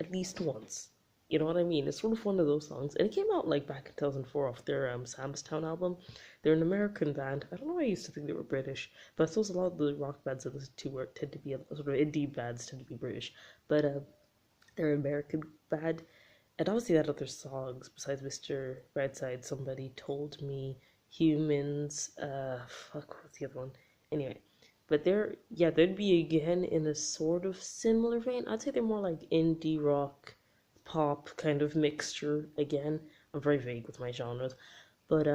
at least once. You know what I mean? It's sort of one of those songs. And it came out like back in 2004 off their Sam's Town album. They're an American band. I don't know why I used to think they were British, but I suppose a lot of the rock bands I listen to tend to be sort of indie bands tend to be British. But they're an American band. And obviously that other songs besides Mr. Brightside, somebody told me humans, fuck, what's the other one? Anyway, but they'd be again in a sort of similar vein. I'd say they're more like indie rock, pop kind of mixture again. I'm very vague with my genres, but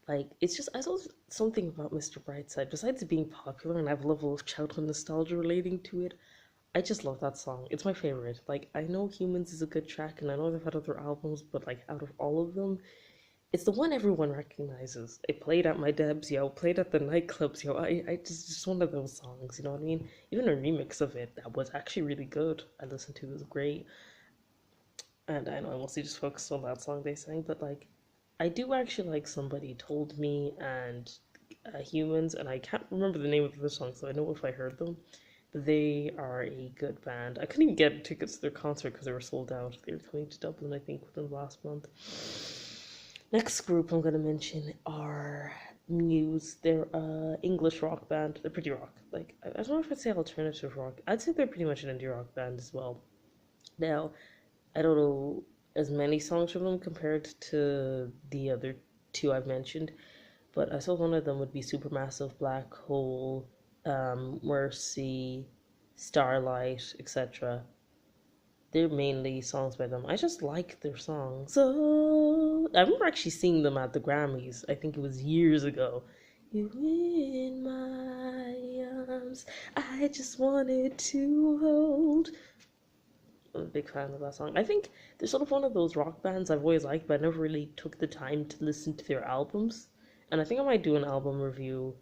like it's just I saw something about Mr. Brightside besides it being popular and I have a level of childhood nostalgia relating to it. I just love that song. It's my favorite. Like I know Humans is a good track and I know they've had other albums, but like out of all of them, it's the one everyone recognizes. It played at my Debs, yo, played at the nightclubs, yo. I just one of those songs, you know what I mean? Even a remix of it that was actually really good. I listened to it was great. And I know I mostly just focused on that song they sang, but like I do actually like Somebody Told Me and Humans, and I can't remember the name of the song, so I know if I heard them. But they are a good band. I couldn't even get tickets to their concert because they were sold out. They were coming to Dublin, I think, within the last month. Next group I'm going to mention are Muse. They're a English rock band. They're pretty rock. Like I don't know if I'd say alternative rock. I'd say they're pretty much an indie rock band as well. Now, I don't know as many songs from them compared to the other two I've mentioned, but I saw one of them would be Supermassive Black Hole, Mercy, Starlight, etc. They're mainly songs by them. I just like their songs. So I remember actually seeing them at the Grammys. I think it was years ago. You in my arms, I just wanted to hold. I'm a big fan of that song. I think they're sort of one of those rock bands I've always liked, but I never really took the time to listen to their albums. And I think I might do an album review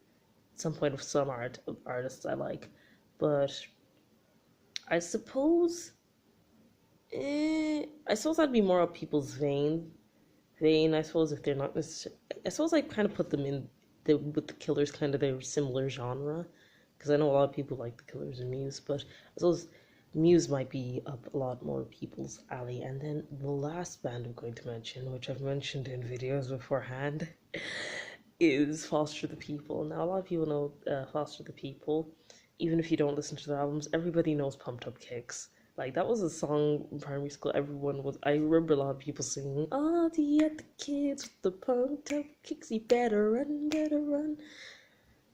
at some point of some artists I like. But I suppose I suppose that'd be more of people's vein. I suppose if they're not necessarily, I suppose I kind of put them in with the Killers, kind of their similar genre, because I know a lot of people like the Killers and Muse, but I suppose Muse might be up a lot more people's alley. And then the last band I'm going to mention, which I've mentioned in videos beforehand, is Foster the People. Now a lot of people know Foster the People, even if you don't listen to their albums. Everybody knows Pumped Up Kicks. Like that was a song in primary school. Everyone was. I remember a lot of people singing, "All the other kids with the pumped up kicks, you better run, better run."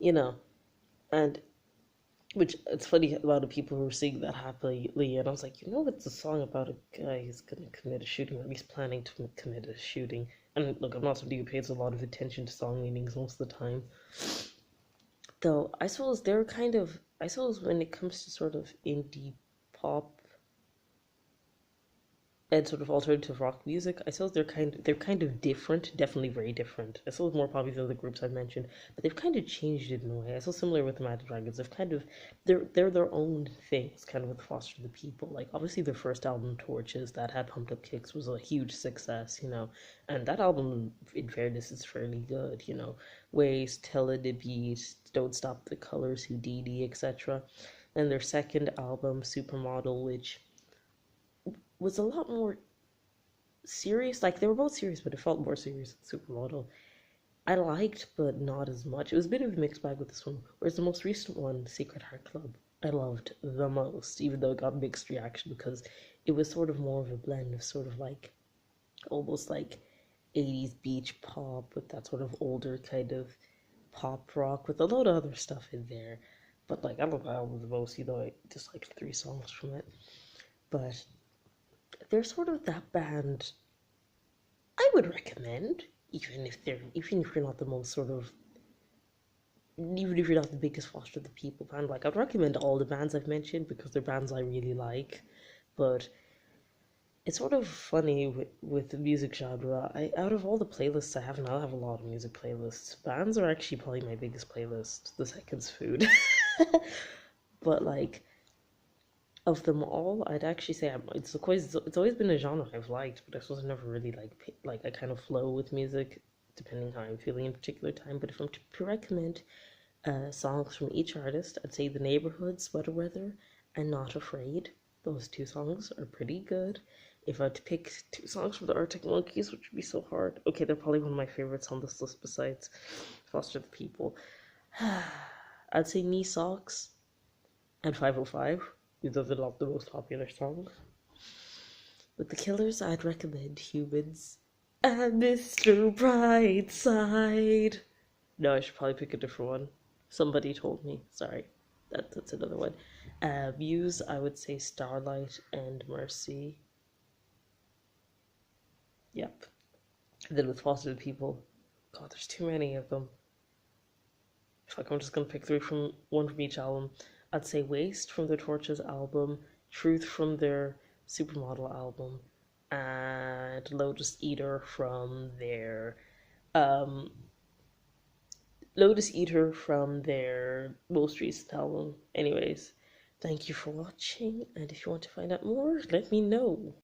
You know, and which it's funny a lot of people who were singing that happily, and I was like, you know, it's a song about a guy who's gonna commit a shooting, or at least planning to commit a shooting. And look, I'm not somebody who pays a lot of attention to song meanings most of the time. Though I suppose they're kind of. I suppose when it comes to sort of indie pop and sort of alternative rock music, I suppose they're kind of different, definitely very different. I suppose more probably than the groups I've mentioned, but they've kind of changed it in a way. I suppose similar with the Imagine Dragons, they're their own things, kind of with Foster the People. Like obviously their first album, Torches, that had Pumped Up Kicks, was a huge success, and that album, in fairness, is fairly good, Ways, Tell It to Beat, Don't Stop the Colors, Houdini, etc. And their second album, Supermodel, which was a lot more serious. Like they were both serious, but it felt more serious than Supermodel. I liked, but not as much. It was a bit of a mixed bag with this one. Whereas the most recent one, Secret Heart Club, I loved the most, even though it got mixed reaction because it was sort of more of a blend of sort of like almost like 80s beach pop with that sort of older kind of pop rock with a lot of other stuff in there. But like I love that album the most, I just like 3 songs from it. But they're sort of that band I would recommend, even if you're not the most sort of, even if you're not the biggest Foster the People fan. Like I'd recommend all the bands I've mentioned because they're bands I really like. But it's sort of funny with the music genre. Out of all the playlists I have now, I have a lot of music playlists. Bands are actually probably my biggest playlist. The second's food. But like of them all, I'd actually say it's always been a genre I've liked, but I suppose I never really like I kind of flow with music depending how I'm feeling in a particular time. But if I'm to recommend songs from each artist, I'd say The Neighbourhood, Sweater Weather, and Not Afraid. Those two songs are pretty good. If I had to pick two songs from the Arctic Monkeys, which would be so hard. Okay, they're probably one of my favorites on this list besides Foster the People. I'd say Knee Socks and 505. These are not the most popular songs. With the Killers, I'd recommend Humans and Mr. Brightside. No, I should probably pick a different one. Somebody told me. Sorry. That's another one. Muse, I would say Starlight and Mercy. Yep. And then with Foster the People, God, there's too many of them. Fuck, I'm just gonna pick one from each album. I'd say Waste from their Torches album, Truth from their Supermodel album, and Lotus Eater from their most recent album. Anyways, thank you for watching, and if you want to find out more, let me know.